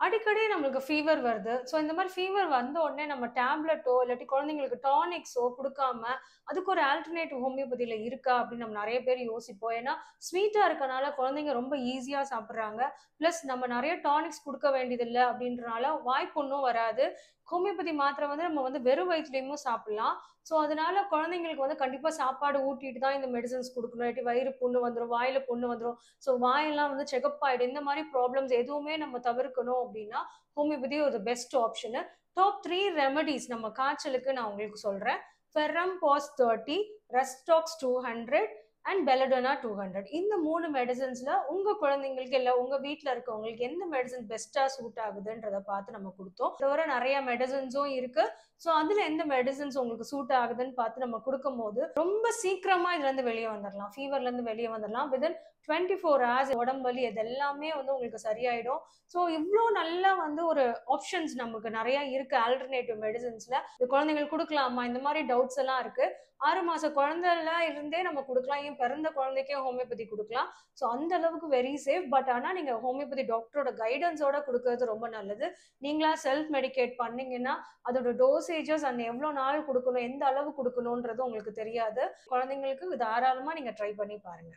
அடிக்கடி நம்மளுக்கு ஃபீவர் வருது. ஸோ இந்த மாரி ஃபீவர் வந்த உடனே நம்ம டேப்லெட்டோ, இல்லாட்டி குழந்தைங்களுக்கு டானிக்ஸோ குடுக்காம, அதுக்கு ஒரு ஆல்டர்னேட்டிவ் ஹோமியோபதியில இருக்கா? அப்படின்னு நம்ம நெறைய பேர் யோசிப்போம். ஏன்னா, ஸ்வீட்டா இருக்கனால குழந்தைங்க ரொம்ப ஈஸியா சாப்பிடுறாங்க. பிளஸ் நம்ம நெறைய டானிக்ஸ் குடுக்க வேண்டியதில்ல அப்படின்றனால வாய்ப்புண்ணும் வராது. ஹோமியோபதி மாத்திரை வந்து நம்ம வந்து வெறும் வயித்துலயும் சாப்பிடலாம். ஸோ அதனால குழந்தைங்களுக்கு வந்து கண்டிப்பா சாப்பாடு ஊட்டிட்டு தான் இந்த மெடிசின்ஸ் குடுக்கணும். இல்லாட்டி வயிறு புண்ணு வந்துரும், வாயில புண்ணு வந்துரும். ஸோ வாயெல்லாம் வந்து செக்கப் ஆயிடும். இந்த மாரி ப்ராப்ளம்ஸ் எதுவுமே நம்ம தவிர்க்கணும் அப்டின்னா, ஹோமியோபதி ஒரு பெஸ்ட் ஆப்ஷனு. டாப் 3 ரெமெடிஸ் நம்ம காய்ச்சலுக்கு நான் உங்களுக்கு சொல்றேன். Ferrum phos 30, rhus tox 200 and belladonna 200. இந்த 3 மெடிசின்ஸ்ல உங்க குழந்தைங்களுக்கு இல்ல உங்க வீட்ல இருக்கவங்களுக்கு எந்த மெடிசின் பெஸ்ட்டா சூட் ஆகுதுன்றத பார்த்து நம்ம குடுத்தோம். தவிர நெறைய மெடிசின்ஸும் இருக்கு. ஸோ அதுல எந்த மெடிசின்ஸ் உங்களுக்கு சூட் ஆகுதுன்னு பார்த்து நம்ம குடுக்கும்போது, ரொம்ப சீக்கிரமா இதுலருந்து வெளிய வந்துரலாம். ஃபீவர்லருந்து வெளிய வந்துரலாம். வித்தின் 24 ஹார்ஸ் உடம்பு வலி இது எல்லாமே வந்து உங்களுக்கு சரியாயிடும். ஸோ இவ்ளோ நல்லா வந்து ஒரு ஆப்ஷன்ஸ் நமக்கு நெறைய இருக்கு ஆல்டர்னேட்டிவ் மெடிசின்ஸ்ல. இது குழந்தைங்களுக்கு குடுக்கலாமா? இந்த மாரி டவுட்ஸ் எல்லாம் இருக்கு. 6 மாச குழந்தைல இருந்தே நம்ம குடுக்கலாம். ஏன் பிறந்த குழந்தைக்கே ஹோமியோபதி குடுக்கலாம். ஸோ அந்த அளவுக்கு வெரி சேஃப். பட் ஆனா நீங்க ஹோமியோபதி டாக்டரோட கைடன்ஸோட குடுக்குறது ரொம்ப நல்லது. நீங்களா செல்ஃப் மெடிகேட் பண்ணீங்கன்னா, அதோட டோசேஜஸ் அண்ட் எவ்ளோ நாள் குடுக்கணும், எந்த அளவு குடுக்கணும்ன்றது உங்களுக்கு தெரியாது. குழந்தைங்களுக்கு தாராளமா நீங்க ட்ரை பண்ணி பாருங்க.